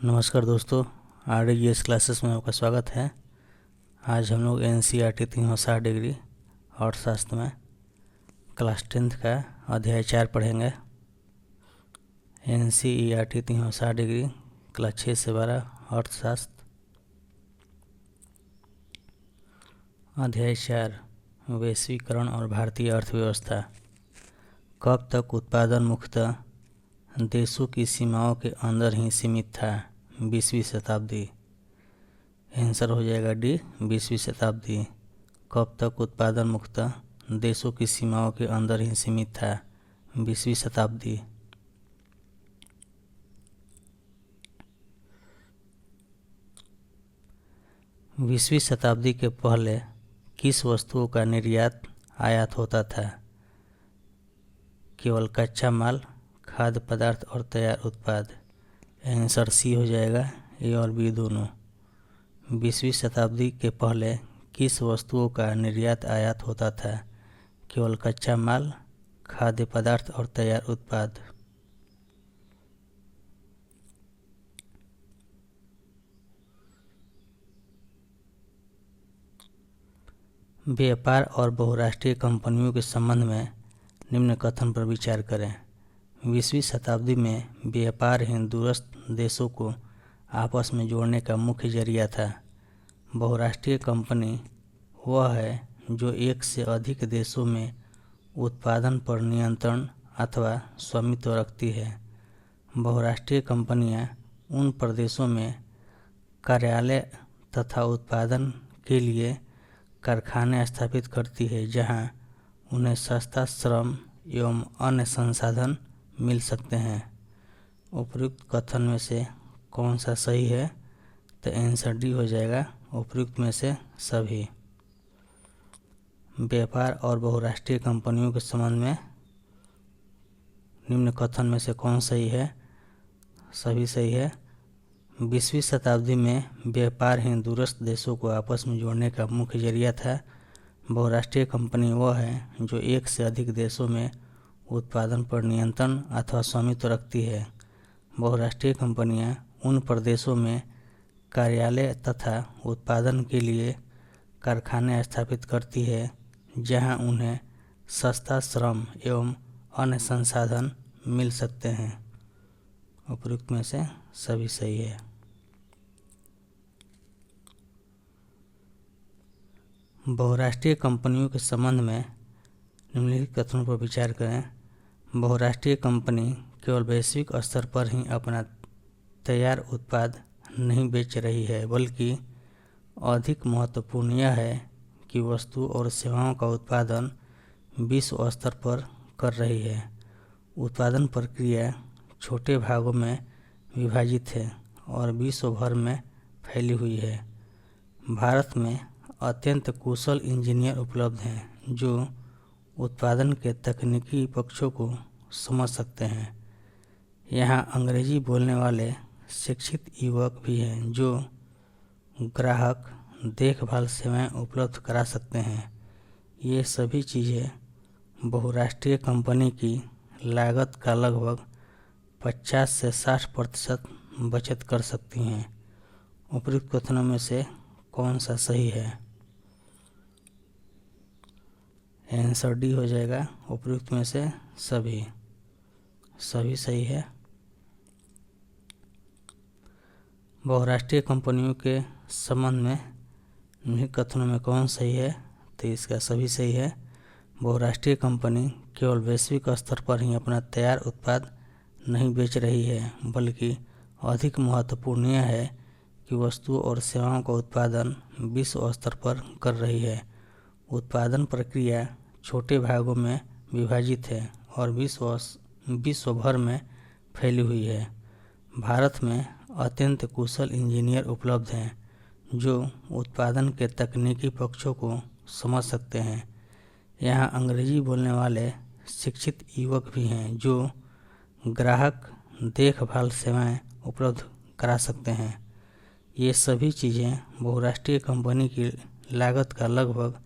नमस्कार दोस्तों, RDGS classes में आपका स्वागत है। आज हम लोग NCERT 360 डिग्री अर्थशास्त्र में क्लास 10th का अध्याय 4 पढ़ेंगे। NCERT 360 डिग्री क्लास 6 से 12 अर्थशास्त्र। अध्याय 4 वैश्वीकरण और भारतीय अर्थव्यवस्था। कब तक उत्पादन मुख्यतः देशों की सीमाओं के अंदर ही सीमित था? 20वीं शताब्दी। आंसर हो जाएगा डी, 20वीं शताब्दी। कब तक उत्पादन मुख्यतः देशों की सीमाओं के अंदर ही सीमित था? 20वीं शताब्दी। बीसवीं शताब्दी के पहले किस वस्तुओं का निर्यात आयात होता था? केवल कच्चा माल, खाद्य पदार्थ और तैयार उत्पाद। आंसर सी हो जाएगा, ए और बी दोनों। 20वीं शताब्दी के पहले किस वस्तुओं का निर्यात आयात होता था? केवल कच्चा माल, खाद्य पदार्थ और तैयार उत्पाद। व्यापार और बहुराष्ट्रीय कंपनियों के संबंध में निम्न कथन पर विचार करें। 20वीं शताब्दी में व्यापार ही दूरस्थ देशों को आपस में जोड़ने का मुख्य जरिया था। बहुराष्ट्रीय कंपनी वह है जो एक से अधिक देशों में उत्पादन पर नियंत्रण अथवा स्वामित्व रखती है। बहुराष्ट्रीय कंपनियां उन प्रदेशों में कार्यालय तथा उत्पादन के लिए कारखाने स्थापित करती है जहां उन्हें सस्ता श्रम एवं अन्य संसाधन मिल सकते हैं। उपयुक्त कथन में से कौन सा सही है? तो आंसर डी हो जाएगा, उपयुक्त में से सभी। व्यापार और बहुराष्ट्रीय कंपनियों के संबंध में निम्न कथन में से कौन सही है? सभी सही है। 20वीं शताब्दी में व्यापार ही दूरस्थ देशों को आपस में जोड़ने का मुख्य जरिया था। बहुराष्ट्रीय कंपनी वह है जो एक से अधिक देशों में उत्पादन पर नियंत्रण अथवा स्वामित्व रखती है। बहुराष्ट्रीय कंपनियां उन प्रदेशों में कार्यालय तथा उत्पादन के लिए कारखाने स्थापित करती है जहां उन्हें सस्ता श्रम एवं अन्य संसाधन मिल सकते हैं। उपयुक्त में से सभी सही है। बहुराष्ट्रीय कंपनियों के संबंध में निम्नलिखित कथनों पर विचार करें। बहुराष्ट्रीय कंपनी केवल वैश्विक स्तर पर ही अपना तैयार उत्पाद नहीं बेच रही है, बल्कि अधिक महत्वपूर्ण यह है कि वस्तु और सेवाओं का उत्पादन विश्व स्तर पर कर रही है। उत्पादन प्रक्रिया छोटे भागों में विभाजित है और विश्व भर में फैली हुई है। भारत में अत्यंत कुशल इंजीनियर उपलब्ध हैं जो उत्पादन के तकनीकी पक्षों को समझ सकते हैं। यहाँ अंग्रेजी बोलने वाले शिक्षित युवक भी हैं जो ग्राहक देखभाल सेवाएं उपलब्ध करा सकते हैं। ये सभी चीज़ें बहुराष्ट्रीय कंपनी की लागत का लगभग 50 से 60% बचत कर सकती हैं। उपयुक्त कथनों में से कौन सा सही है? आंसर डी हो जाएगा, उपयुक्त में से सभी सही है। बहुराष्ट्रीय कंपनियों के संबंध में निम्नलिखित कथनों में कौन सही है? तो इसका सभी सही है। बहुराष्ट्रीय कंपनी केवल वैश्विक स्तर पर ही अपना तैयार उत्पाद नहीं बेच रही है, बल्कि अधिक महत्वपूर्ण यह है कि वस्तुओं और सेवाओं का उत्पादन विश्व स्तर पर कर रही है। उत्पादन प्रक्रिया छोटे भागों में विभाजित है और विश्व भर में फैली हुई है। भारत में अत्यंत कुशल इंजीनियर उपलब्ध हैं जो उत्पादन के तकनीकी पक्षों को समझ सकते हैं। यहाँ अंग्रेजी बोलने वाले शिक्षित युवक भी हैं जो ग्राहक देखभाल सेवाएं उपलब्ध करा सकते हैं। ये सभी चीज़ें बहुराष्ट्रीय कंपनी की लागत का लगभग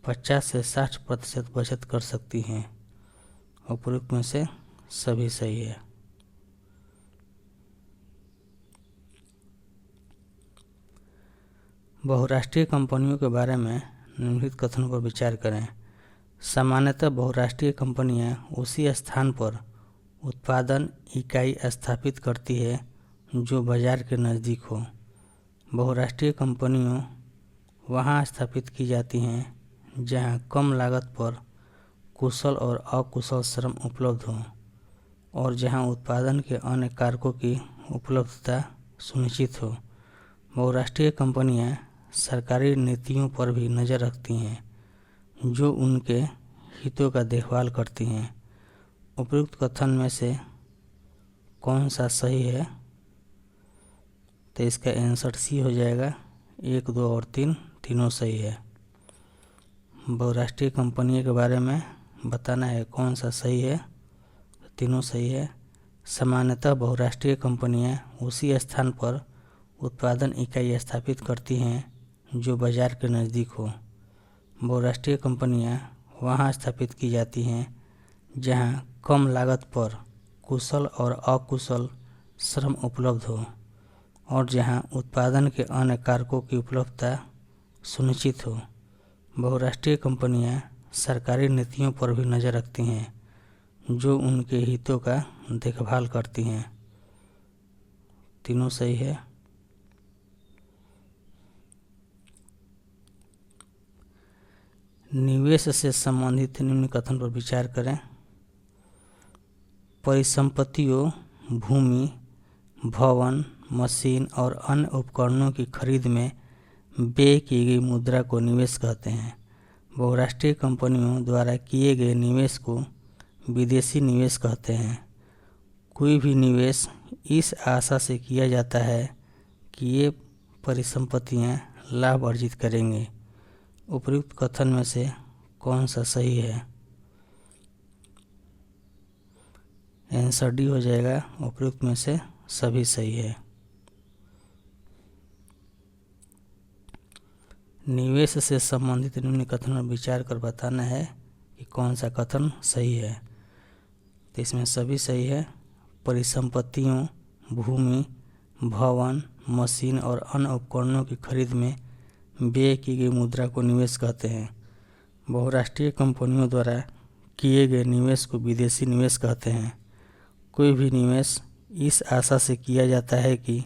50 से 60% बचत कर सकती हैं। उपयुक्त में से सभी सही है। बहुराष्ट्रीय कंपनियों के बारे में निम्नलिखित कथनों पर विचार करें। सामान्यतः बहुराष्ट्रीय कंपनियां उसी स्थान पर उत्पादन इकाई स्थापित करती है जो बाजार के नज़दीक हो। बहुराष्ट्रीय कंपनियों वहां स्थापित की जाती हैं जहां कम लागत पर कुशल और अकुशल श्रम उपलब्ध हो और जहां उत्पादन के अन्य कारकों की उपलब्धता सुनिश्चित हो। बहुराष्ट्रीय कंपनियां सरकारी नीतियों पर भी नज़र रखती हैं जो उनके हितों का देखभाल करती हैं। उपयुक्त कथन में से कौन सा सही है? तो इसका आंसर सी हो जाएगा। 1, 2 और 3 तीनों सही है। बहुराष्ट्रीय कंपनी के बारे में बताना है कौन सा सही है। तीनों सही है। सामान्यतः बहुराष्ट्रीय कंपनियां उसी स्थान पर उत्पादन इकाई स्थापित करती हैं जो बाजार के नज़दीक हो। बहुराष्ट्रीय कंपनियां वहां स्थापित की जाती हैं जहां कम लागत पर कुशल और अकुशल श्रम उपलब्ध हो और जहां उत्पादन के अन्य कारकों की उपलब्धता सुनिश्चित हो। बहुराष्ट्रीय कंपनियां सरकारी नीतियों पर भी नज़र रखती हैं जो उनके हितों का देखभाल करती हैं। तीनों सही है। निवेश से संबंधित निम्न कथन पर विचार करें। परिसंपत्तियों, भूमि, भवन, मशीन और अन्य उपकरणों की खरीद में व्यय की गई मुद्रा को निवेश कहते हैं। बहुराष्ट्रीय कंपनियों द्वारा किए गए निवेश को विदेशी निवेश कहते हैं। कोई भी निवेश इस आशा से किया जाता है कि ये परिसंपत्तियां लाभ अर्जित करेंगे। उपयुक्त कथन में से कौन सा सही है? आंसर डी हो जाएगा। उपयुक्त में से सभी सही है। निवेश से संबंधित निम्न कथन पर विचार कर बताना है कि कौन सा कथन सही है। तो इसमें सभी सही है। परिसंपत्तियों, भूमि, भवन, मशीन और अन्य उपकरणों की खरीद में व्यय की गई मुद्रा को निवेश कहते हैं। बहुराष्ट्रीय कंपनियों द्वारा किए गए निवेश को विदेशी निवेश कहते हैं। कोई भी निवेश इस आशा से किया जाता है कि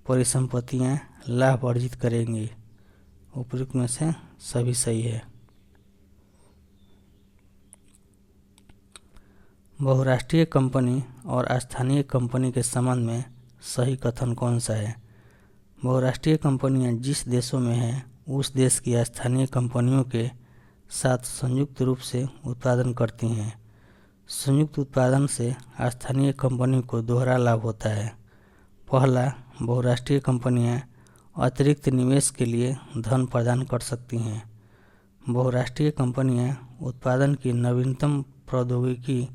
परिसंपत्तियां लाभ अर्जित करेंगी। उपयुक्त में से सभी सही है। बहुराष्ट्रीय कंपनी और स्थानीय कंपनी के संबंध में सही कथन कौन सा है? बहुराष्ट्रीय कंपनियां जिस देशों में हैं उस देश की स्थानीय कंपनियों के साथ संयुक्त रूप से उत्पादन करती हैं। संयुक्त उत्पादन से स्थानीय कंपनी को दोहरा लाभ होता है। पहला, बहुराष्ट्रीय कंपनियां अतिरिक्त निवेश के लिए धन प्रदान कर सकती हैं। बहुराष्ट्रीय कंपनियां उत्पादन की नवीनतम प्रौद्योगिकी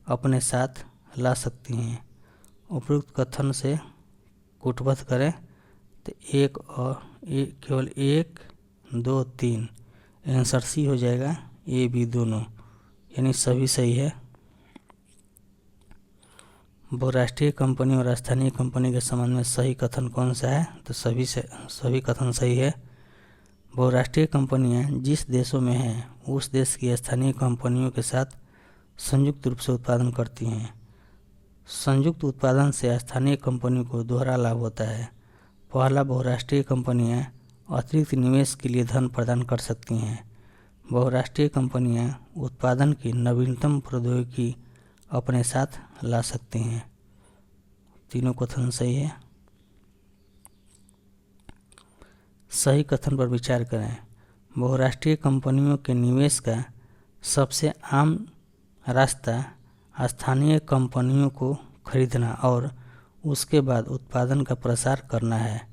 अपने साथ ला सकती हैं। उपयुक्त कथन से कूटबद्ध करें तो केवल 1, 2, 3 आंसर सी हो जाएगा। ए, बी दोनों यानी सभी सही है। बहुराष्ट्रीय कंपनी और स्थानीय कंपनी के संबंध में सही कथन कौन सा है? तो सभी कथन सही है। बहुराष्ट्रीय कंपनियां जिस देशों में हैं उस देश की स्थानीय कंपनियों के साथ संयुक्त रूप से उत्पादन करती हैं। संयुक्त उत्पादन से स्थानीय कंपनी को दोहरा लाभ होता है। पहला, बहुराष्ट्रीय कंपनियां अतिरिक्त निवेश के लिए धन प्रदान कर सकती हैं। बहुराष्ट्रीय कंपनियां उत्पादन की नवीनतम प्रौद्योगिकी अपने साथ ला सकती हैं। तीनों कथन सही है। सही कथन पर विचार करें। बहुराष्ट्रीय कंपनियों के निवेश का सबसे आम रास्ता स्थानीय कंपनियों को खरीदना और उसके बाद उत्पादन का प्रसार करना है।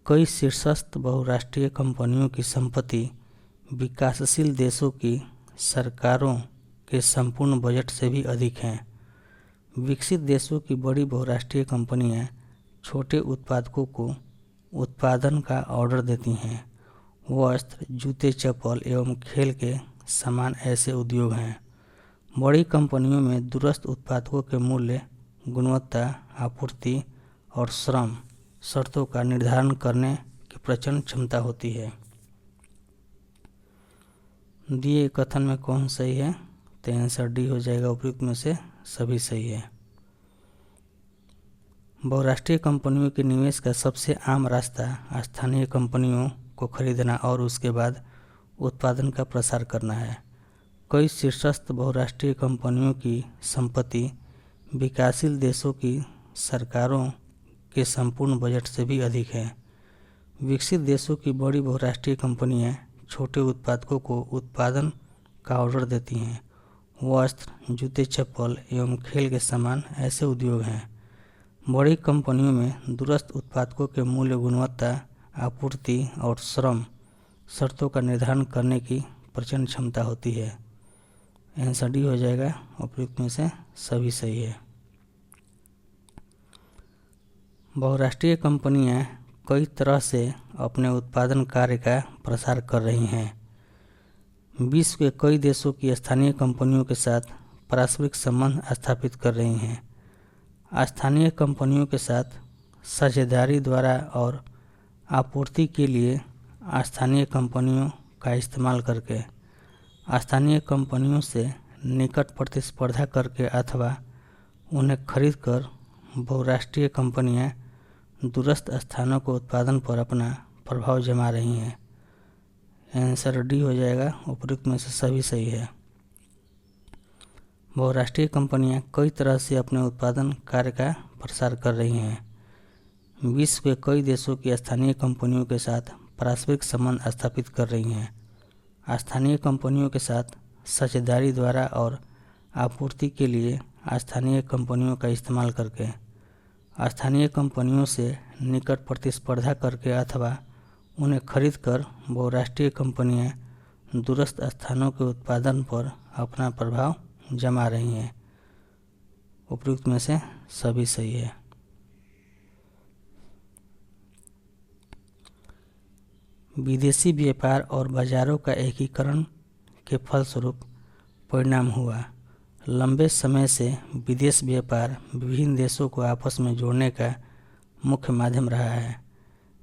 कई शीर्षस्थ बहुराष्ट्रीय कंपनियों की संपत्ति विकासशील देशों की सरकारों के संपूर्ण बजट से भी अधिक हैं। विकसित देशों की बड़ी बहुराष्ट्रीय कंपनियां छोटे उत्पादकों को उत्पादन का ऑर्डर देती हैं। वस्त्र, जूते, चप्पल एवं खेल के सामान ऐसे उद्योग हैं। बड़ी कंपनियों में दूरस्थ उत्पादकों के मूल्य, गुणवत्ता, आपूर्ति और श्रम शर्तों का निर्धारण करने की प्रचंड क्षमता होती है। दिए कथन में कौन सही है? तो आंसर डी हो जाएगा, उपयुक्त में से सभी सही है। बहुराष्ट्रीय कंपनियों के निवेश का सबसे आम रास्ता स्थानीय कंपनियों को खरीदना और उसके बाद उत्पादन का प्रसार करना है। कई शीर्षस्थ बहुराष्ट्रीय कंपनियों की संपत्ति विकासशील देशों की सरकारों के संपूर्ण बजट से भी अधिक है। विकसित देशों की बड़ी बहुराष्ट्रीय कंपनियां छोटे उत्पादकों को उत्पादन का ऑर्डर देती हैं। वस्त्र, जूते, चप्पल एवं खेल के सामान ऐसे उद्योग हैं। बड़ी कंपनियों में दूरस्थ उत्पादकों के मूल्य, गुणवत्ता, आपूर्ति और श्रम शर्तों का निर्धारण करने की प्रचंड क्षमता होती है। आंसर डी हो जाएगा, उपयुक्त में से सभी सही है। बहुराष्ट्रीय कंपनियां कई तरह से अपने उत्पादन कार्य का प्रसार कर रही हैं। विश्व के कई देशों की स्थानीय कंपनियों के साथ पारस्परिक संबंध स्थापित कर रही हैं। स्थानीय कंपनियों के साथ साझेदारी द्वारा और आपूर्ति के लिए स्थानीय कंपनियों का इस्तेमाल करके, स्थानीय कंपनियों से निकट प्रतिस्पर्धा करके अथवा उन्हें खरीदकर बहुराष्ट्रीय कंपनियां दूरस्थ स्थानों को उत्पादन पर अपना प्रभाव जमा रही हैं। आंसर डी हो जाएगा, उपयुक्त में से सभी सही है। बहुराष्ट्रीय कंपनियां कई तरह से अपने उत्पादन कार्य का प्रसार कर रही हैं। विश्व के कई देशों की स्थानीय कंपनियों के साथ पारस्परिक संबंध स्थापित कर रही हैं। स्थानीय कंपनियों के साथ साझेदारी द्वारा और आपूर्ति के लिए स्थानीय कंपनियों का इस्तेमाल करके, स्थानीय कंपनियों से निकट प्रतिस्पर्धा करके अथवा उन्हें खरीदकर बहुराष्ट्रीय कंपनियां दूरस्थ स्थानों के उत्पादन पर अपना प्रभाव जमा रही हैं। उपयुक्त में से सभी सही है। विदेशी व्यापार और बाजारों का एकीकरण के फलस्वरूप परिणाम हुआ। लंबे समय से विदेश व्यापार विभिन्न देशों को आपस में जोड़ने का मुख्य माध्यम रहा है।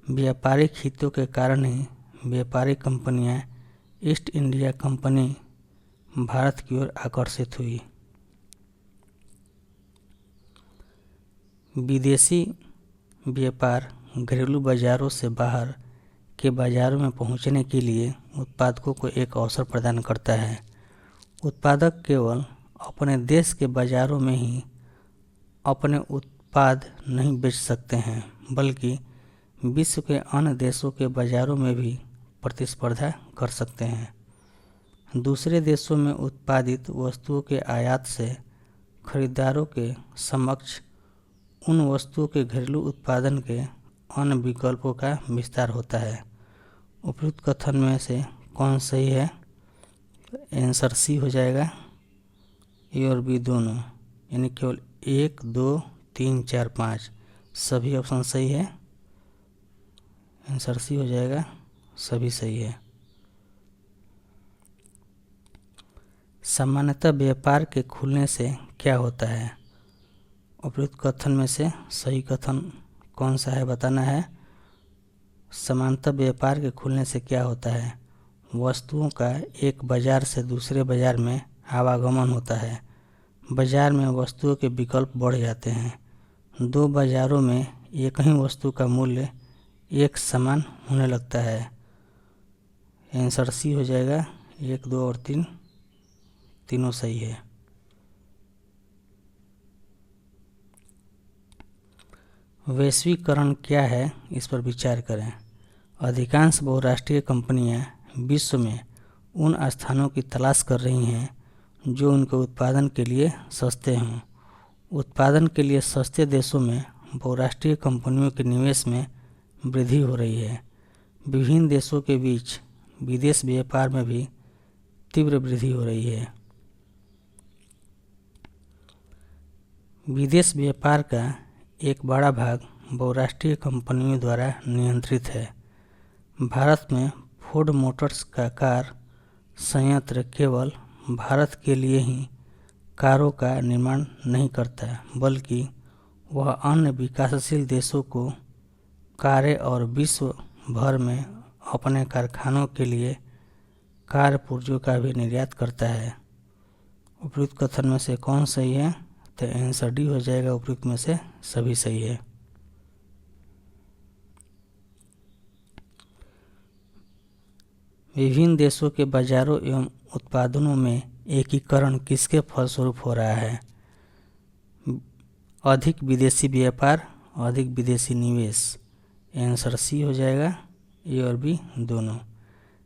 व्यापारिक हितों के कारण ही व्यापारिक कंपनियां ईस्ट इंडिया कंपनी भारत की ओर आकर्षित हुई। विदेशी व्यापार घरेलू बाजारों से बाहर के बाजारों में पहुंचने के लिए उत्पादकों को एक अवसर प्रदान करता है। उत्पादक केवल अपने देश के बाजारों में ही अपने उत्पाद नहीं बेच सकते हैं, बल्कि विश्व के अन्य देशों के बाजारों में भी प्रतिस्पर्धा कर सकते हैं। दूसरे देशों में उत्पादित वस्तुओं के आयात से खरीदारों के समक्ष उन वस्तुओं के घरेलू उत्पादन के अन्य विकल्पों का विस्तार होता है। उपयुक्त कथन में से कौन सही है? आंसर सी हो जाएगा, ए और बी दोनों, यानी केवल 1, 2, 3, 4, 5 सभी ऑप्शन सही है। आंसर सी हो जाएगा, सभी सही है। सामान्यतः व्यापार के खुलने से क्या होता है? उपयुक्त कथन में से सही कथन कौन सा है बताना है। सामान्यतः व्यापार के खुलने से क्या होता है? वस्तुओं का एक बाजार से दूसरे बाजार में आवागमन होता है। बाजार में वस्तुओं के विकल्प बढ़ जाते हैं। दो बाजारों में एक ही वस्तु का मूल्य एक समान होने लगता है। आंसर सी हो जाएगा, 1, 2 और 3 तीनों सही है। वैश्वीकरण क्या है, इस पर विचार करें। अधिकांश बहुराष्ट्रीय कंपनियां विश्व में उन स्थानों की तलाश कर रही हैं जो उनके उत्पादन के लिए सस्ते हों। उत्पादन के लिए सस्ते देशों में बहुराष्ट्रीय कंपनियों के निवेश में वृद्धि हो रही है। विभिन्न देशों के बीच विदेश व्यापार में भी तीव्र वृद्धि हो रही है। विदेश व्यापार का एक बड़ा भाग बहुराष्ट्रीय कंपनियों द्वारा नियंत्रित है। भारत में फोर्ड मोटर्स का कार संयंत्र केवल भारत के लिए ही कारों का निर्माण नहीं करता, बल्कि वह अन्य विकासशील देशों को कारें और विश्व भर में अपने कारखानों के लिए कार्य पुर्जों का भी निर्यात करता है। उपयुक्त कथन में से कौन सही है? तो आंसर डी हो जाएगा, उपयुक्त में से सभी सही है। विभिन्न देशों के बाजारों एवं उत्पादनों में एकीकरण किसके फलस्वरूप हो रहा है? अधिक विदेशी व्यापार, अधिक विदेशी निवेश। आंसर सी हो जाएगा, ए और बी दोनों।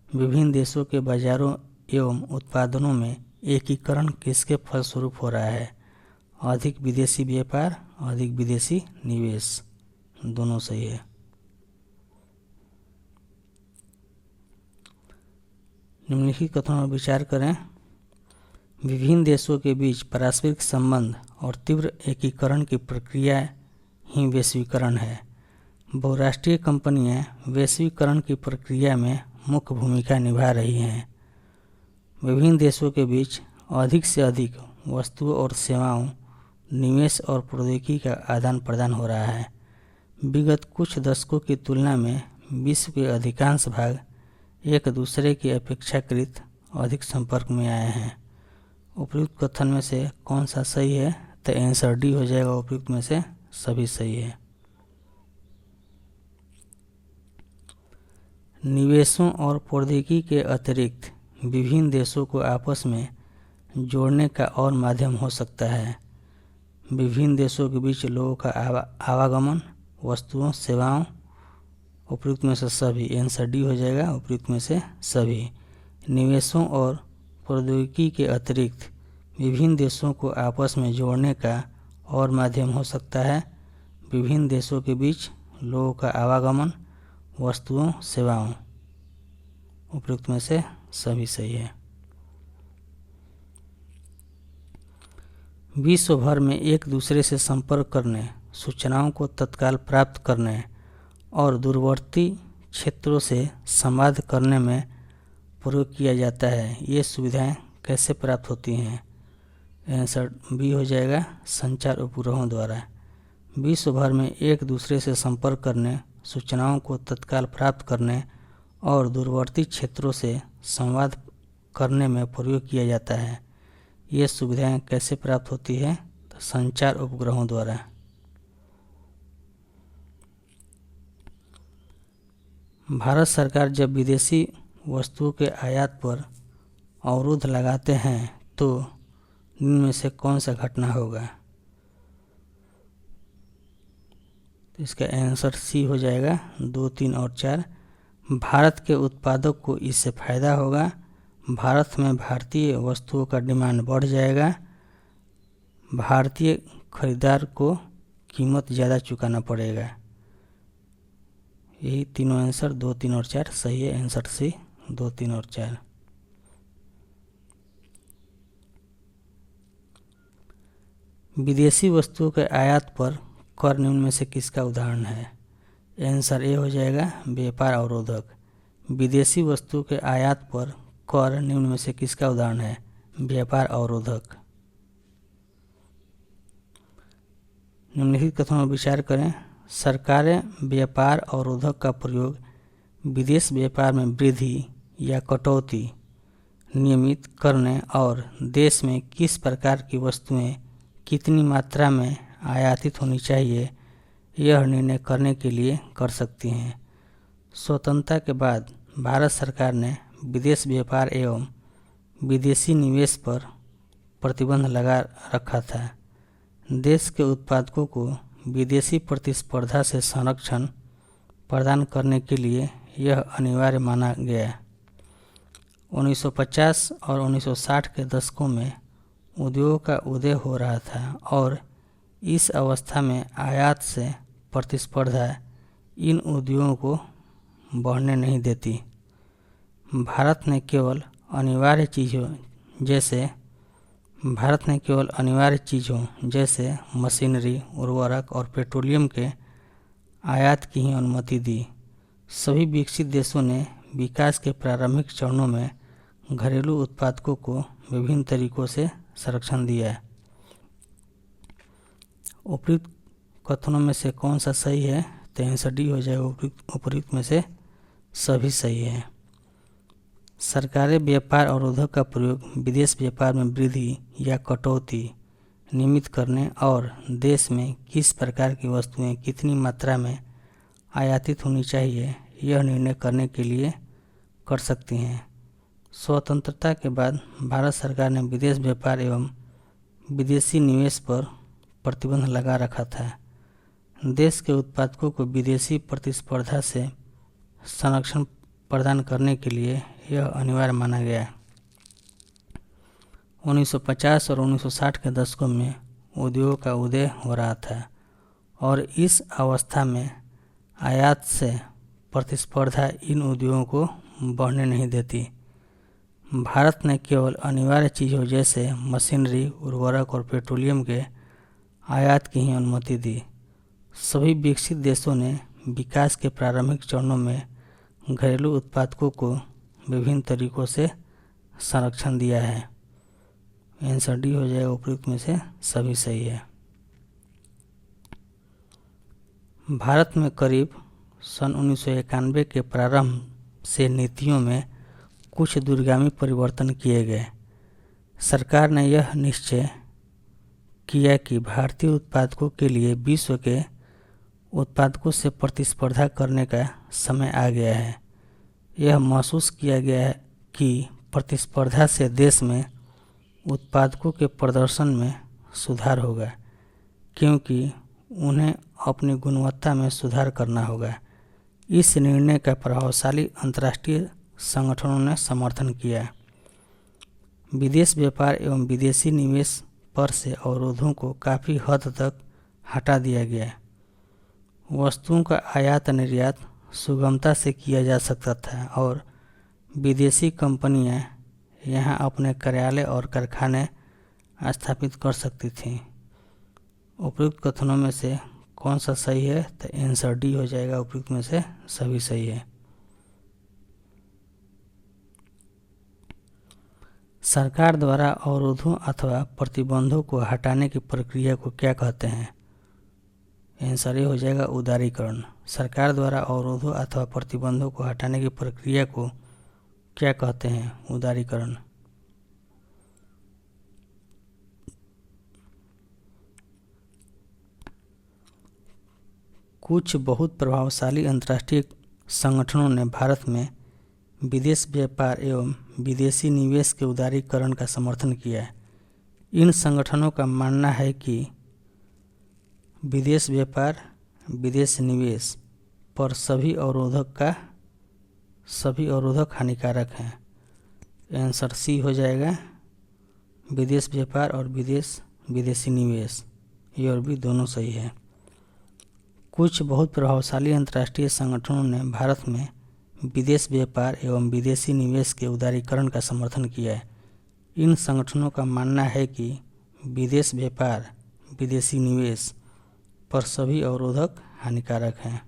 विभिन्न देशों के बाजारों एवं उत्पादनों में एकीकरण किसके फलस्वरूप हो रहा है? अधिक विदेशी व्यापार, अधिक विदेशी निवेश, दोनों सही है। निम्नलिखित कथनों पर विचार करें। विभिन्न देशों के बीच पारस्परिक संबंध और तीव्र एकीकरण की प्रक्रिया ही वैश्वीकरण है। बहुराष्ट्रीय कंपनियां वैश्वीकरण की प्रक्रिया में मुख्य भूमिका निभा रही हैं। विभिन्न देशों के बीच अधिक से अधिक वस्तुओं और सेवाओं, निवेश और प्रौद्योगिकी का आदान प्रदान हो रहा है। विगत कुछ दशकों की तुलना में विश्व के अधिकांश भाग एक दूसरे के अपेक्षाकृत अधिक संपर्क में आए हैं। उपयुक्त कथन में से कौन सा सही है? तो आंसर डी हो जाएगा, उपयुक्त में से सभी सही है। निवेशों और प्रौद्योगिकी के अतिरिक्त विभिन्न देशों को आपस में जोड़ने का और माध्यम हो सकता है। विभिन्न देशों के बीच लोगों का आवागमन, वस्तुओं, सेवाओं। उपयुक्त में से सभी, आंसर डी हो जाएगा, उपयुक्त में से सभी। निवेशों और प्रौद्योगिकी के अतिरिक्त विभिन्न देशों को आपस में जोड़ने का और माध्यम हो सकता है। विभिन्न देशों के बीच लोगों का आवागमन, वस्तुओं, सेवाओं। उपयुक्त में से सभी सही है। विश्व भर में एक दूसरे से संपर्क करने, सूचनाओं को तत्काल प्राप्त करने और दूरवर्ती क्षेत्रों से संवाद करने में प्रयोग किया जाता है। ये सुविधाएं कैसे प्राप्त होती हैं? आंसर बी हो जाएगा, संचार उपग्रहों द्वारा। विश्व भर में एक दूसरे से संपर्क करने, सूचनाओं को तत्काल प्राप्त करने और दूरवर्ती क्षेत्रों से संवाद करने में प्रयोग किया जाता है। ये सुविधाएं कैसे प्राप्त होती है? तो संचार उपग्रहों द्वारा। भारत सरकार जब विदेशी वस्तुओं के आयात पर अवरोध लगाते हैं तो इनमें से कौन सा घटना होगा? तो इसका आंसर सी हो जाएगा, 2, 3 और 4। भारत के उत्पादक को इससे फायदा होगा। भारत में भारतीय वस्तुओं का डिमांड बढ़ जाएगा। भारतीय खरीदार को कीमत ज़्यादा चुकाना पड़ेगा। यही तीनों आंसर 2, 3 और 4 सही है। आंसर सी 2, 3 और 4। विदेशी वस्तुओं के आयात पर कर निम्न में से किसका उदाहरण है? आंसर ए हो जाएगा, व्यापार अवरोधक। विदेशी वस्तुओं के आयात पर कर निम्न में से किसका उदाहरण है? व्यापार अवरोधक। निम्नलिखित कथनों पर विचार करें। सरकारें व्यापार अवरोधक का प्रयोग विदेश व्यापार में वृद्धि या कटौती नियमित करने और देश में किस प्रकार की वस्तुएं कितनी मात्रा में आयातित होनी चाहिए यह निर्णय करने के लिए कर सकती हैं। स्वतंत्रता के बाद भारत सरकार ने विदेश व्यापार एवं विदेशी निवेश पर प्रतिबंध लगा रखा था। देश के उत्पादकों को विदेशी प्रतिस्पर्धा से संरक्षण प्रदान करने के लिए यह अनिवार्य माना गया। 1950 और 1960 के दशकों में उद्योगों का उदय हो रहा था और इस अवस्था में आयात से प्रतिस्पर्धा इन उद्योगों को बढ़ने नहीं देती। भारत ने केवल अनिवार्य चीज़ों जैसे मशीनरी, उर्वरक और पेट्रोलियम के आयात की ही अनुमति दी। सभी विकसित देशों ने विकास के प्रारंभिक चरणों में घरेलू उत्पादकों को विभिन्न तरीकों से संरक्षण दिया। उपयुक्त कथनों में से कौन सा सही है? तो आंसर डी हो जाएगा, उपयुक्त में से सभी सही है। सरकारी व्यापार अवरोधों का प्रयोग विदेश व्यापार में वृद्धि या कटौती नियमित करने और देश में किस प्रकार की वस्तुएं कितनी मात्रा में आयातित होनी चाहिए यह निर्णय करने के लिए कर सकती हैं। स्वतंत्रता के बाद भारत सरकार ने विदेश व्यापार एवं विदेशी निवेश पर प्रतिबंध लगा रखा था। देश के उत्पादकों को विदेशी प्रतिस्पर्धा से संरक्षण प्रदान करने के लिए यह अनिवार्य माना गया। 1950 और 1960 के दशकों में उद्योगों का उदय हो रहा था और इस अवस्था में आयात से प्रतिस्पर्धा इन उद्योगों को बढ़ने नहीं देती। भारत ने केवल अनिवार्य चीज़ों जैसे मशीनरी, उर्वरक और पेट्रोलियम के आयात की ही अनुमति दी। सभी विकसित देशों ने विकास के प्रारंभिक चरणों में घरेलू उत्पादकों को विभिन्न तरीकों से संरक्षण दिया है। आंसर डी हो जाएगा उपयुक्त में से सभी सही है। भारत में करीब सन 1991 के प्रारंभ से नीतियों में कुछ दूरगामी परिवर्तन किए गए। सरकार ने यह निश्चय किया कि भारतीय उत्पादकों के लिए विश्व के उत्पादकों से प्रतिस्पर्धा करने का समय आ गया है। यह महसूस किया गया है कि प्रतिस्पर्धा से देश में उत्पादकों के प्रदर्शन में सुधार होगा, क्योंकि उन्हें अपनी गुणवत्ता में सुधार करना होगा। इस निर्णय का प्रभावशाली अंतर्राष्ट्रीय संगठनों ने समर्थन किया। विदेश व्यापार एवं विदेशी निवेश पर से अवरोधों को काफ़ी हद तक हटा दिया गया। वस्तुओं का आयात निर्यात सुगमता से किया जा सकता था और विदेशी कंपनियां यहां अपने कार्यालय और कारखाने स्थापित कर सकती थीं। उपयुक्त कथनों में से कौन सा सही है? तो आंसर डी हो जाएगा उपयुक्त में से सभी सही है। सरकार द्वारा अवरोधों अथवा प्रतिबंधों को हटाने की प्रक्रिया को क्या कहते हैं? आंसर ए हो जाएगा उदारीकरण। सरकार द्वारा अवरोधों अथवा प्रतिबंधों को हटाने की प्रक्रिया को क्या कहते हैं? उदारीकरण। कुछ बहुत प्रभावशाली अंतर्राष्ट्रीय संगठनों ने भारत में विदेश व्यापार एवं विदेशी निवेश के उदारीकरण का समर्थन किया है। इन संगठनों का मानना है कि विदेश व्यापार, विदेश निवेश पर सभी अवरोधक हानिकारक हैं। आंसर सी हो जाएगा। विदेश व्यापार और विदेशी निवेश, ये और भी दोनों सही है। कुछ बहुत प्रभावशाली अंतर्राष्ट्रीय संगठनों ने भारत में विदेश व्यापार एवं विदेशी निवेश के उदारीकरण का समर्थन किया है। इन संगठनों का मानना है कि विदेश व्यापार, विदेशी निवेश पर सभी अवरोधक हानिकारक हैं।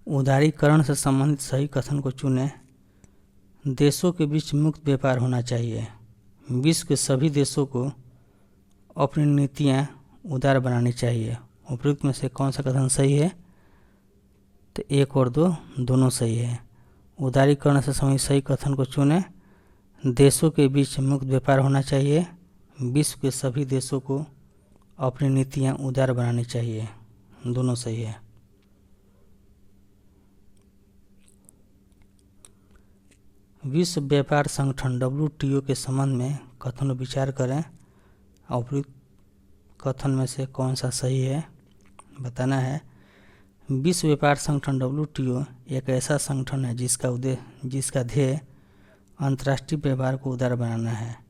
उदारीकरण से संबंधित सही कथन को चुनें। देशों के बीच मुक्त व्यापार होना चाहिए। विश्व के सभी देशों को अपनी नीतियां उदार बनानी चाहिए। उपयुक्त में से कौन सा कथन सही है? तो 1 और 2 दोनों सही है। उदारीकरण से संबंधित सही कथन को चुनें। देशों के बीच मुक्त व्यापार होना चाहिए। विश्व के सभी देशों को अपनी नीतियां उदार बनानी चाहिए। दोनों सही है। विश्व व्यापार संगठन WTO के संबंध में कथन विचार करें। उपयुक्त कथन में से कौन सा सही है बताना है। विश्व व्यापार संगठन WTO एक ऐसा संगठन है जिसका ध्येय अंतर्राष्ट्रीय व्यापार को उदार बनाना है।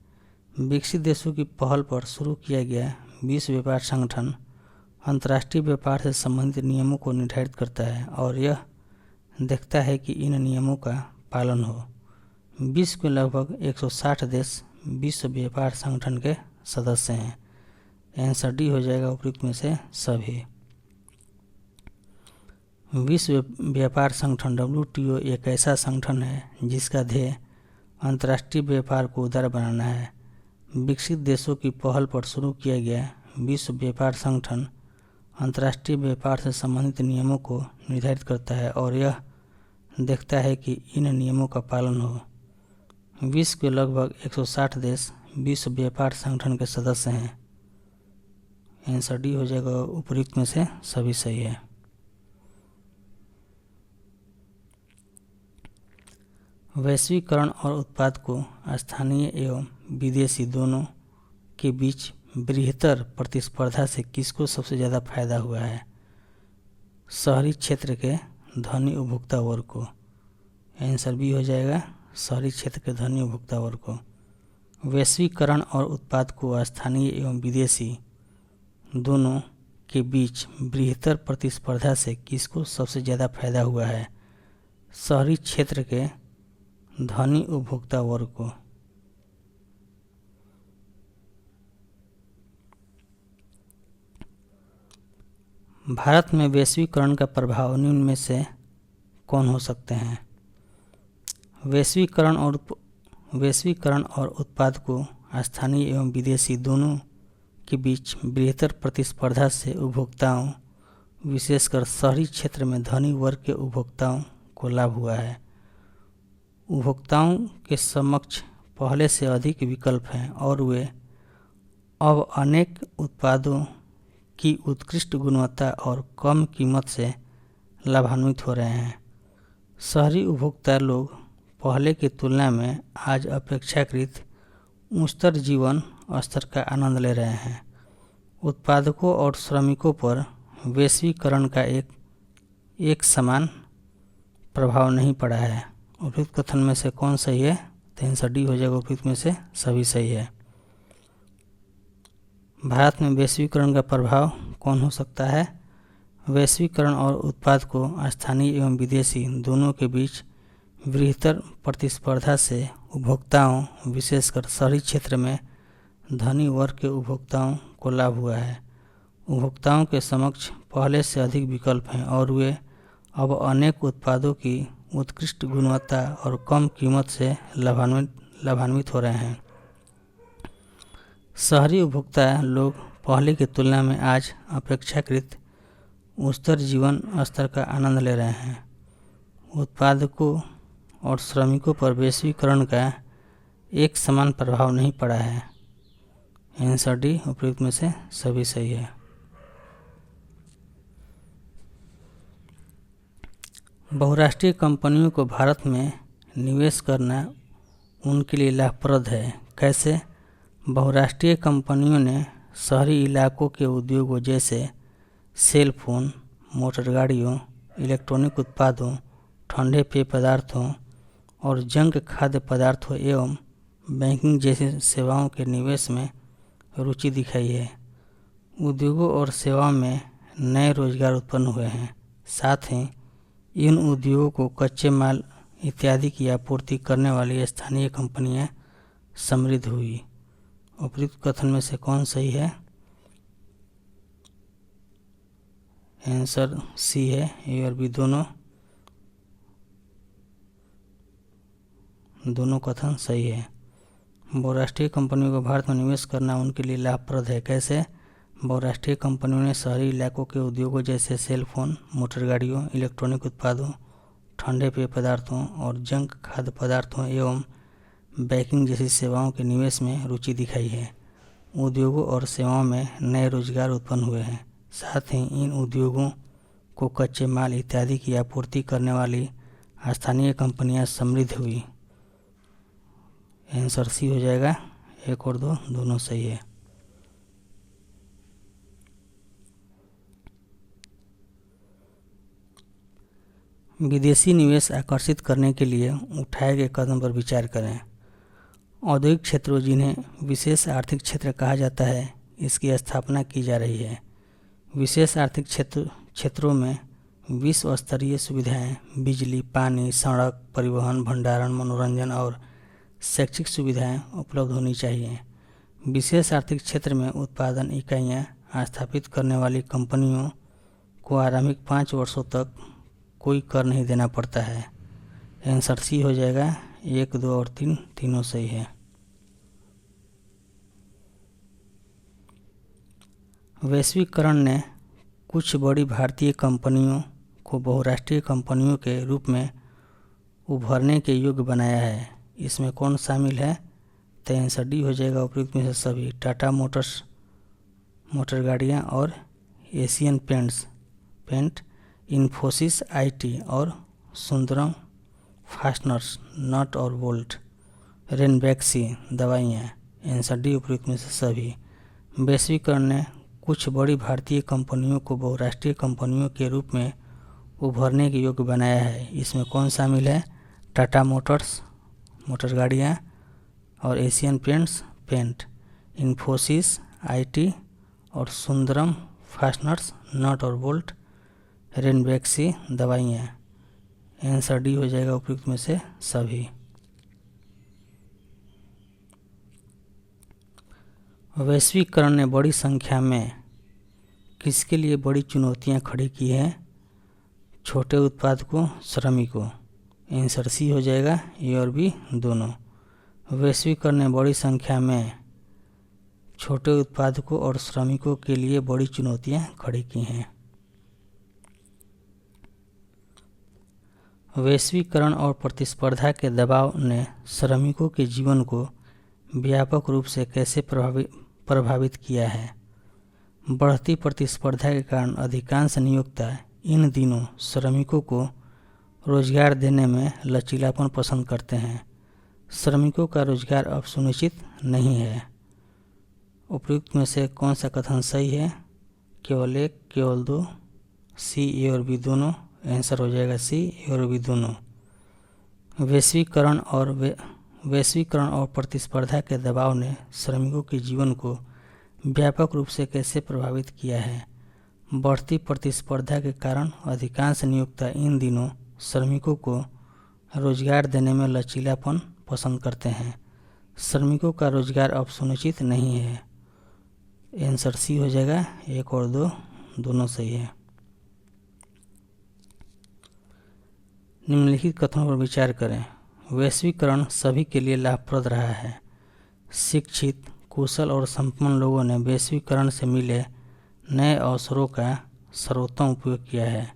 विकसित देशों की पहल पर शुरू किया गया विश्व व्यापार संगठन अंतर्राष्ट्रीय व्यापार से संबंधित नियमों को निर्धारित करता है और यह देखता है कि इन नियमों का पालन हो। विश्व के लगभग 160 देश विश्व व्यापार संगठन के सदस्य हैं। आंसर डी हो जाएगा उपयुक्त में से सभी। विश्व व्यापार संगठन WTO एक ऐसा संगठन है जिसका ध्येय अंतर्राष्ट्रीय व्यापार को उदार बनाना है। विकसित देशों की पहल पर शुरू किया गया विश्व व्यापार संगठन अंतर्राष्ट्रीय व्यापार से संबंधित नियमों को निर्धारित करता है और यह देखता है कि इन नियमों का पालन हो। विश्व के लगभग 160 देश विश्व व्यापार संगठन के सदस्य हैं। आंसर डी हो जाएगा, उपयुक्त में से सभी सही है। वैश्वीकरण और उत्पाद को स्थानीय एवं विदेशी दोनों के बीच बृहत्तर प्रतिस्पर्धा से किसको सबसे ज़्यादा फायदा हुआ है? शहरी क्षेत्र के धनी उपभोक्ता वर्ग को। आंसर बी हो जाएगा, शहरी क्षेत्र के धनी उपभोक्ता वर्ग को। वैश्वीकरण और उत्पाद को स्थानीय एवं विदेशी दोनों के बीच बृहत्तर प्रतिस्पर्धा से किसको सबसे ज़्यादा फायदा हुआ है? शहरी क्षेत्र के धनी उपभोक्ता वर्ग को। भारत में वैश्वीकरण का प्रभाव निम्न में से कौन हो सकते हैं? वैश्वीकरण और उत्पाद को स्थानीय एवं विदेशी दोनों के बीच बृहत्तर प्रतिस्पर्धा से उपभोक्ताओं, विशेषकर शहरी क्षेत्र में धनी वर्ग के उपभोक्ताओं को लाभ हुआ है। उपभोक्ताओं के समक्ष पहले से अधिक विकल्प हैं और वे अब अनेक उत्पादों की उत्कृष्ट गुणवत्ता और कम कीमत से लाभान्वित हो रहे हैं। शहरी उपभोक्ता लोग पहले की तुलना में आज अपेक्षाकृत उच्चतर जीवन स्तर का आनंद ले रहे हैं। उत्पादकों और श्रमिकों पर वैश्वीकरण का एक समान प्रभाव नहीं पड़ा है। उपयुक्त कथन में से कौन सही है? तो आंसर डी हो जाएगा, उपयुक्त में से सभी सही है। भारत में वैश्वीकरण का प्रभाव कौन हो सकता है? वैश्वीकरण और उत्पाद को स्थानीय एवं विदेशी दोनों के बीच बृहत्तर प्रतिस्पर्धा से उपभोक्ताओं, विशेषकर शहरी क्षेत्र में धनी वर्ग के उपभोक्ताओं को लाभ हुआ है। उपभोक्ताओं के समक्ष पहले से अधिक विकल्प हैं और वे अब अनेक उत्पादों की उत्कृष्ट गुणवत्ता और कम कीमत से लाभान्वित हो रहे हैं। शहरी उपभोक्ता लोग पहले की तुलना में आज अपेक्षाकृत उच्चतर जीवन स्तर का आनंद ले रहे हैं। उत्पादकों और श्रमिकों पर वैश्वीकरण का एक समान प्रभाव नहीं पड़ा है। आंसर डी उपयुक्त में से सभी सही है। बहुराष्ट्रीय कंपनियों को भारत में निवेश करना उनके लिए लाभप्रद है। कैसे? बहुराष्ट्रीय कंपनियों ने शहरी इलाकों के उद्योगों जैसे सेल फोन, मोटर गाड़ियों, इलेक्ट्रॉनिक उत्पादों, ठंडे पेय पदार्थों और जंक खाद्य पदार्थों एवं बैंकिंग जैसी सेवाओं के निवेश में रुचि दिखाई है। उद्योगों और सेवाओं में नए रोजगार उत्पन्न हुए हैं। साथ ही इन उद्योगों को कच्चे माल इत्यादि की आपूर्ति करने वाली स्थानीय कंपनियां समृद्ध हुई। उपयुक्त कथन में से कौन सही है? आंसर सी है, ए और बी दोनों कथन सही है। बहुराष्ट्रीय कंपनियों को भारत में निवेश करना उनके लिए लाभप्रद है। कैसे? बहुराष्ट्रीय कंपनियों ने शहरी इलाकों के उद्योगों जैसे सेल फोन, मोटर गाड़ियों, इलेक्ट्रॉनिक उत्पादों, ठंडे पेय पदार्थों और जंक खाद्य पदार्थों एवं बैंकिंग जैसी सेवाओं के निवेश में रुचि दिखाई है। उद्योगों और सेवाओं में नए रोजगार उत्पन्न हुए हैं। साथ ही इन उद्योगों को कच्चे माल इत्यादि की आपूर्ति करने वाली स्थानीय कंपनियां समृद्ध हुई। आंसर सी हो जाएगा, 1 और 2 दोनों सही है। विदेशी निवेश आकर्षित करने के लिए उठाए गए कदम पर विचार करें। औद्योगिक क्षेत्रों, जिन्हें विशेष आर्थिक क्षेत्र कहा जाता है, इसकी स्थापना की जा रही है। विशेष आर्थिक क्षेत्रों में विश्व स्तरीय सुविधाएं, बिजली, पानी, सड़क, परिवहन, भंडारण, मनोरंजन और शैक्षिक सुविधाएं उपलब्ध होनी चाहिए। विशेष आर्थिक क्षेत्र में उत्पादन इकाइयां स्थापित करने वाली कंपनियों को आरंभिक 5 वर्षों तक कोई कर नहीं देना पड़ता है। आंसर सी हो जाएगा, 1, 2 और 3 तीनों सही है। वैश्वीकरण ने कुछ बड़ी भारतीय कंपनियों को बहुराष्ट्रीय कंपनियों के रूप में उभरने के योग्य बनाया है। इसमें कौन शामिल है? तो आंसर डी हो जाएगा उपयुक्त में से सभी। टाटा मोटर्स मोटर गाड़ियाँ और एशियन पेंट, इन्फोसिस आईटी और सुंदरम फास्टनर्स, नट और बोल्ट, रेनबैक्सी दवाइयाँ। आंसर डी उपयुक्त में से सभी। वैश्वीकरण ने कुछ बड़ी भारतीय कंपनियों को बहुराष्ट्रीय कंपनियों के रूप में उभरने के योग्य बनाया है। इसमें कौन शामिल है? टाटा मोटर्स मोटर गाड़ियाँ और एशियन पेंट, इन्फोसिस आईटी और सुंदरम फास्टनर्स, नट और बोल्ट, रेनबैक्सी दवाइयाँ। आंसर डी हो जाएगा उपयुक्त में से सभी। वैश्वीकरण ने बड़ी संख्या में किसके लिए बड़ी चुनौतियां खड़ी की हैं? छोटे उत्पादकों, श्रमिकों। आंसर सी हो जाएगा, ए और बी दोनों। वैश्वीकरण ने बड़ी संख्या में छोटे उत्पादकों और श्रमिकों के लिए बड़ी चुनौतियां खड़ी की हैं। वैश्वीकरण और प्रतिस्पर्धा के दबाव ने श्रमिकों के जीवन को व्यापक रूप से कैसे प्रभावित किया है? बढ़ती प्रतिस्पर्धा के कारण अधिकांश नियोक्ता इन दिनों श्रमिकों को रोजगार देने में लचीलापन पसंद करते हैं। श्रमिकों का रोजगार अब सुनिश्चित नहीं है। उपयुक्त में से कौन सा कथन सही है? केवल एक, केवल दो, सी, ए और बी दोनों। आंसर हो जाएगा सी, ए और बी दोनों। वैश्वीकरण और प्रतिस्पर्धा के दबाव ने श्रमिकों के जीवन को व्यापक रूप से कैसे प्रभावित किया है? बढ़ती प्रतिस्पर्धा के कारण अधिकांश नियोक्ता इन दिनों श्रमिकों को रोजगार देने में लचीलापन पसंद करते हैं। श्रमिकों का रोजगार अब सुनिश्चित नहीं है। आंसर सी हो जाएगा, एक और दो दोनों सही है। निम्नलिखित कथनों पर विचार करें। वैश्वीकरण सभी के लिए लाभप्रद रहा है। शिक्षित, कुशल और संपन्न लोगों ने वैश्वीकरण से मिले नए अवसरों का सर्वोत्तम उपयोग किया है।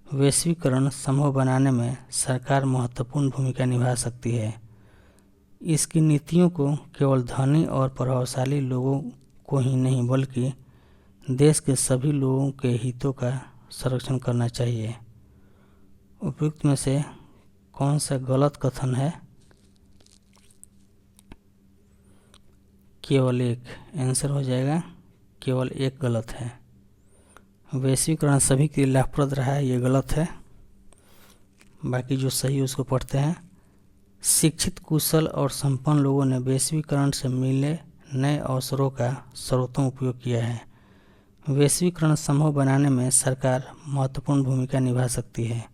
वैश्वीकरण संभव बनाने में सरकार महत्वपूर्ण भूमिका निभा सकती है। इसकी नीतियों को केवल धनी और प्रभावशाली लोगों को ही नहीं बल्कि देश के सभी लोगों के हितों का संरक्षण करना चाहिए। उपयुक्त में से कौन सा गलत कथन है? केवल एक। आंसर हो जाएगा केवल एक गलत है। वैश्वीकरण सभी के लिए लाभप्रद रहा है, ये गलत है। बाकी जो सही है उसको पढ़ते हैं। शिक्षित, कुशल और संपन्न लोगों ने वैश्वीकरण से मिले नए अवसरों का सर्वोत्तम उपयोग किया है। वैश्वीकरण संभव बनाने में सरकार महत्वपूर्ण भूमिका निभा सकती है।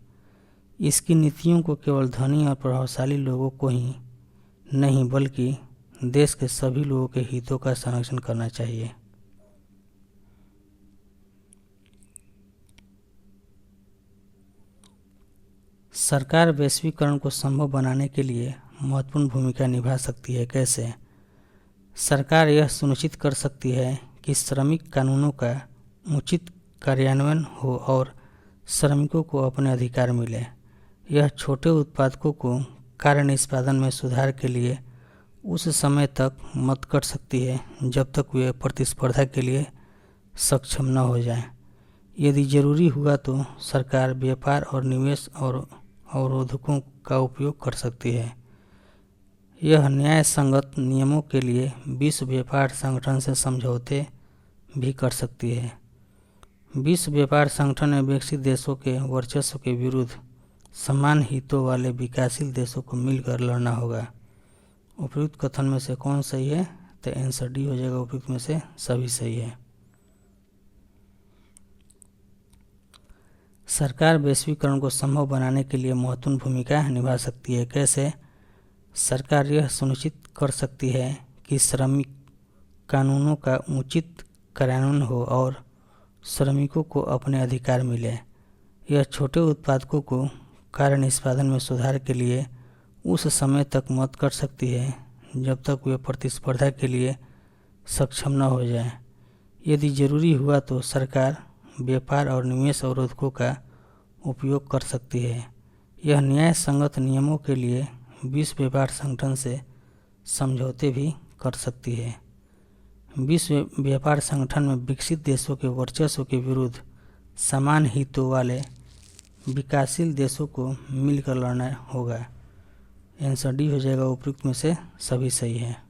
इसकी नीतियों को केवल धनी और प्रभावशाली लोगों को ही नहीं बल्कि देश के सभी लोगों के हितों का संरक्षण करना चाहिए। सरकार वैश्वीकरण को संभव बनाने के लिए महत्वपूर्ण भूमिका निभा सकती है। कैसे? सरकार यह सुनिश्चित कर सकती है कि श्रमिक कानूनों का उचित कार्यान्वयन हो और श्रमिकों को अपने अधिकार मिले। यह छोटे उत्पादकों को कार्य निष्पादन में सुधार के लिए उस समय तक मदद कर सकती है जब तक वे प्रतिस्पर्धा के लिए सक्षम न हो जाएं। यदि जरूरी हुआ तो सरकार व्यापार और निवेश और अवरोधकों का उपयोग कर सकती है। यह न्याय संगत नियमों के लिए विश्व व्यापार संगठन से समझौते भी कर सकती है। विश्व व्यापार संगठन में विकसित देशों के वर्चस्व के विरुद्ध समान हितों वाले विकासशील देशों को मिलकर लड़ना होगा। उपयुक्त कथन में से कौन सही है? तो आंसर डी हो जाएगा, उपयुक्त में से सभी सही है। सरकार वैश्वीकरण को संभव बनाने के लिए महत्वपूर्ण भूमिका निभा सकती है। कैसे? सरकार यह सुनिश्चित कर सकती है कि श्रमिक कानूनों का उचित कार्यान्वयन हो और श्रमिकों को अपने अधिकार मिले। यह छोटे उत्पादकों को कार्य निष्पादन में सुधार के लिए उस समय तक मदद कर सकती है जब तक वे प्रतिस्पर्धा के लिए सक्षम न हो जाएं। यदि जरूरी हुआ तो सरकार व्यापार और निवेश अवरोधकों का उपयोग कर सकती है। यह न्याय संगत नियमों के लिए विश्व व्यापार संगठन से समझौते भी कर सकती है। विश्व व्यापार संगठन में विकसित देशों के वर्चस्व के विरुद्ध समान हितों वाले विकासशील देशों को मिलकर लड़ना होगा। आंसर डी हो जाएगा, उपयुक्त में से सभी सही है।